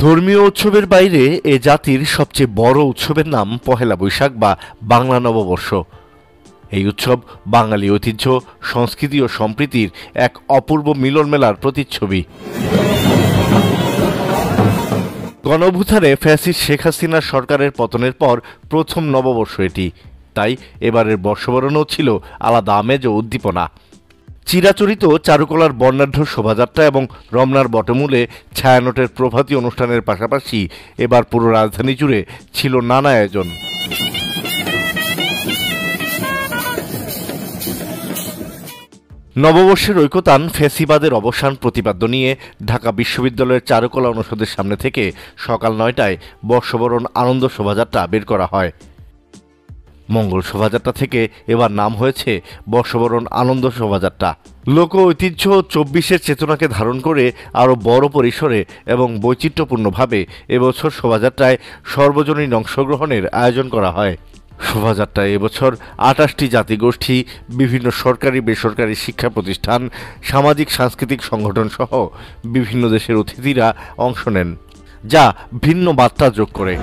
ধর্মীয় উৎসবের বাইরে এ জাতির সবচেয়ে বড় উৎসবের নাম পহেলা বৈশাখ বা বাংলা নববর্ষ। এই উৎসব বাঙালি ঐতিহ্য, সংস্কৃতি ও সম্প্রীতির এক অপূর্ব মিলন মেলার প্রতিচ্ছবি। গণঅভ্যুত্থানে ফ্যাসিস্ট শেখ হাসিনার সরকারের পতনের পর প্রথম নববর্ষ এটি। তাই এবারের বর্ষবরণও ছিল আলাদা আমেজ ও উদ্দীপনা। চিরাচরিত চারুকলার বর্ণাঢ্য শোভাযাত্রা এবং রমনার বটমূলে ছায়ানটের প্রভাতী অনুষ্ঠানের পাশাপাশি এবার পুরো রাজধানী জুড়ে ছিল নানা আয়োজন। নববর্ষের ঐকতান ফ্যাসিবাদের অবসান প্রতিপাদ্য নিয়ে ঢাকা বিশ্ববিদ্যালয়ের চারুকলা অনুষদের সামনে থেকে সকাল ৯টায় বর্ষবরণ আনন্দ শোভাযাত্রা বের করা হয়। মঙ্গল শোভাযাত্রা থেকে এবার নাম হয়েছে বর্ষবরণ আনন্দ শোভাযাত্রা। লোক ঐতিহ্য ২৪-এর চেতনাকে ধারণ করে আরও বড় পরিসরে এবং বৈচিত্র্যপূর্ণভাবে এবছর শোভাযাত্রায় সর্বজনীন অংশগ্রহণের আয়োজন করা হয়। শোভাযাত্রায় এবছর ২৮টি জাতিগোষ্ঠী, বিভিন্ন সরকারি বেসরকারি শিক্ষা প্রতিষ্ঠান, সামাজিক সাংস্কৃতিক সংগঠন সহ বিভিন্ন দেশের অতিথিরা অংশ নেন, যা ভিন্ন বার্তা যোগ করে।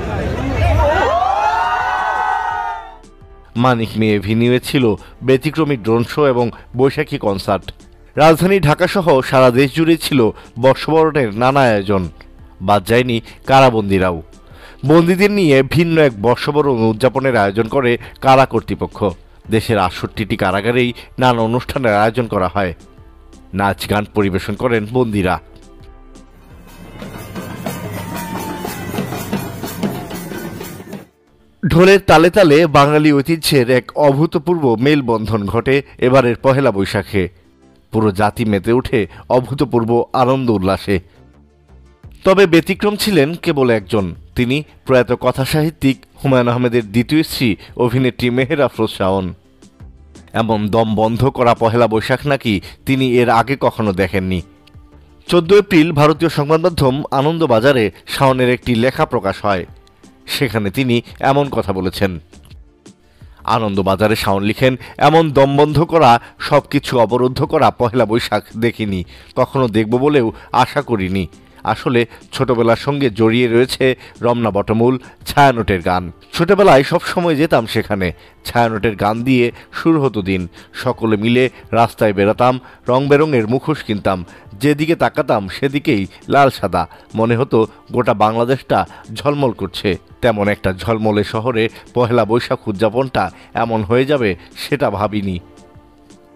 মানিক মিয়া ভেন্যুয়ে ছিল ব্যতিক্রমী ড্রোন শো এবং বৈশাখী কনসার্ট। রাজধানী ঢাকাসহ সারা দেশ জুড়ে ছিল বর্ষবরণের নানা আয়োজন। বাদ যায়নি কারাবন্দীরাও। বন্দীদের নিয়ে ভিন্ন এক বর্ষবরণ উদযাপনের আয়োজন করে কারা কর্তৃপক্ষ। দেশের ৬৮টি কারাগারেই নানা অনুষ্ঠানের আয়োজন করা হয়। নাচ গান পরিবেশন করেন বন্দীরা। ঢোলের তালে তালে বাঙালি ঐতিহ্যের এক অভূতপূর্ব মেলবন্ধন ঘটে এবারের পহেলা বৈশাখে। পুরো জাতি মেতে ওঠে অভূতপূর্ব আনন্দ উল্লাসে। তবে ব্যতিক্রম ছিলেন কেবল একজন, তিনি প্রয়াত কথাসাহিত্যিক হুমায়ূন আহমেদের দ্বিতীয় স্ত্রী অভিনেত্রী মেহের আফরোজ শাওন। এমন দম বন্ধ করা পহেলা বৈশাখ নাকি তিনি এর আগে কখনো দেখেননি। ১৪ এপ্রিল ভারতীয় সংবাদ মাধ্যম আনন্দবাজারে শাওনের একটি লেখা প্রকাশ হয়। সেখানে তিনি এমন কথা বলেছেন। আনন্দবাজারে শাওন লিখেন, এমন দমবন্ধ করা, সবকিছু অবরুদ্ধ করা পহেলা বৈশাখ দেখিনি, কখনো দেখব বলেও আশা করিনি। আসলে ছোটবেলার সঙ্গে জড়িয়ে রয়েছে রমনা বটমূল, ছায়ানটের গান। ছোটবেলায় সবসময় যেতাম সেখানে। ছায়ানটের গান দিয়ে শুরু হতো দিন। সকলে মিলে রাস্তায় বেরোতাম, রং বেরঙের মুখোশ কিনতাম। যেদিকে তাকাতাম সেদিকেই লাল সাদা। মনে হতো গোটা বাংলাদেশটা ঝলমল করছে। তেমন একটা ঝলমলে শহরে পহেলা বৈশাখ উদযাপনটা এমন হয়ে যাবে সেটা ভাবিনি।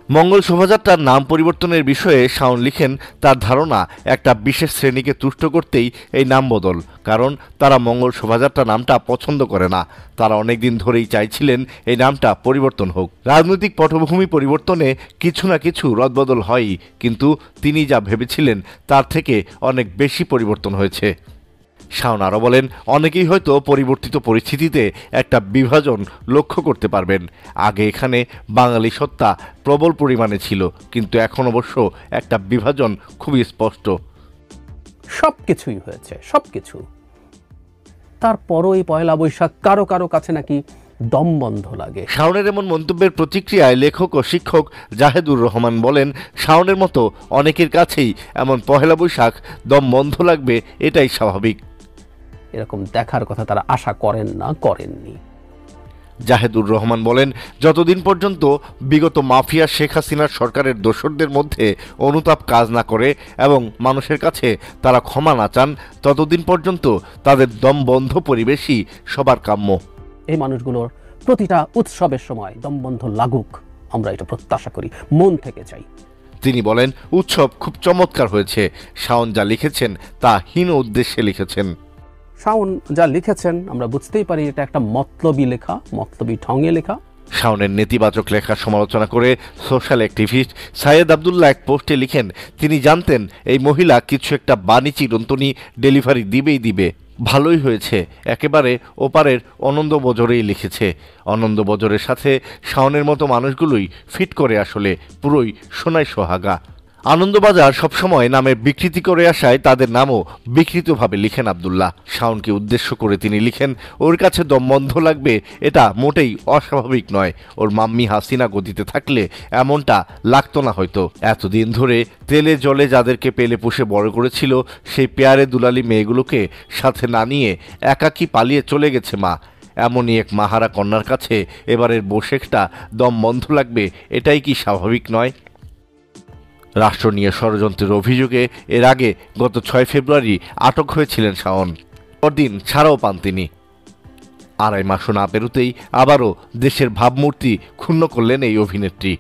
মঙ্গল শোভাযাত্রার নাম পরিবর্তনের বিষয়ে শাওন লিখেন, তার ধারণা একটা বিশেষ শ্রেণীকে তুষ্ট করতেই এই নাম বদল। কারণ তারা মঙ্গল শোভাযাত্রা নামটা পছন্দ করে না। তারা অনেকদিন ধরেই চাইছিলেন এই নামটা পরিবর্তন হোক। রাজনৈতিক পটভূমি পরিবর্তনে কিছু না কিছু রদবদল হয়ই, কিন্তু তিনি যা ভেবেছিলেন তার থেকে অনেক বেশি পরিবর্তন হয়েছে। শাওন আরও বলেন, অনেকেই হয়তো পরিবর্তিত পরিস্থিতিতে একটা বিভাজন লক্ষ্য করতে পারবেন। আগে এখানে বাঙালি সত্তা প্রবল পরিমাণে ছিল, কিন্তু এখন অবশ্য একটা বিভাজন খুবই স্পষ্ট। সবকিছুই হয়েছে, সবকিছু। তারপরও এই পয়লা বৈশাখ কারো কারো কাছে নাকি দমবন্ধ লাগে। শাওনের এমন মন্তব্যের প্রতিক্রিয়ায় লেখক ও শিক্ষক জাহেদুর রহমান বলেন, শাওনের মতো অনেকের কাছেই এমন পহেলা বৈশাখ দম বন্ধ লাগবে, এটাই স্বাভাবিক। এরকম দেখার কথা তারা আশা করেন না, করেননি। জাহেদুর রহমান বলেন, যতদিন পর্যন্ত বিগত মাফিয়া শেখ হাসিনার সরকারের দোসরদের মধ্যে অনুতাপ কাজ না করে এবং মানুষের কাছে তারা ক্ষমা না চান, ততদিন পর্যন্ত তাদের দমবন্ধ পরিবেশই সবার কাম্য। এই মানুষগুলোর প্রতিটা উৎসবের সময় দমবন্ধ লাগুক, আমরা এটা প্রত্যাশা করি, মন থেকে চাই। তিনি বলেন, উৎসব খুব চমৎকার হয়েছে। শাওন যা লিখেছেন তা হীন উদ্দেশ্যে লিখেছেন। শাওন যা লিখেছেন আমরা বুঝতেই পারি এটা একটা মতলবী লেখা, মতলবী ঢঙে লেখা। শাওনের নেতিবাচক লেখার সমালোচনা করে সোশ্যাল অ্যাক্টিভিস্ট সাইয়েদ আবদুল্লাহ এক পোস্টে লিখেন, তিনি জানতেন এই মহিলা কিছু একটা বাণী চিরন্তনী ডেলিভারি দিবে। ভালোই হয়েছে, একেবারে ওপারের আনন্দবজরেই লিখেছে। আনন্দবজরের সাথে শাওনের মতো মানুষগুলোই ফিট করে, আসলে পুরোই সোনায় সোহাগা। আনন্দবাজার সবসময় নামের বিকৃতি করে আসায় তাদের নামও বিকৃতভাবে লিখেন আব্দুল্লাহ। শাওনকে উদ্দেশ্য করে তিনি লিখেন, ওর কাছে দম বন্ধ লাগবে এটা মোটেই অস্বাভাবিক নয়। ওর মাম্মি হাসিনা গদিতে থাকলে এমনটা লাগতো না হয়তো। এতদিন ধরে তেলে জলে যাদেরকে পেলে পুষে বড় করেছিল সেই পেয়ারে দুলালি মেয়েগুলোকে সাথে না নিয়ে একাকী পালিয়ে চলে গেছে মা। এমনই এক মাহারা কন্যার কাছে এবারের বৈশাখটা দম বন্ধ লাগবে এটাই কি স্বাভাবিক নয়? রাষ্ট্র নিয়ে ষড়যন্ত্রের অভিযোগে এর আগে গত 6 ফেব্রুয়ারি আটক হয়েছিলেন শাওন। পরদিন ছাড়াও পান তিনি। 2.5 মাসও না পেরোতেই আবারও দেশের ভাবমূর্তি ক্ষুণ্ণ করলেন এই অভিনেত্রী।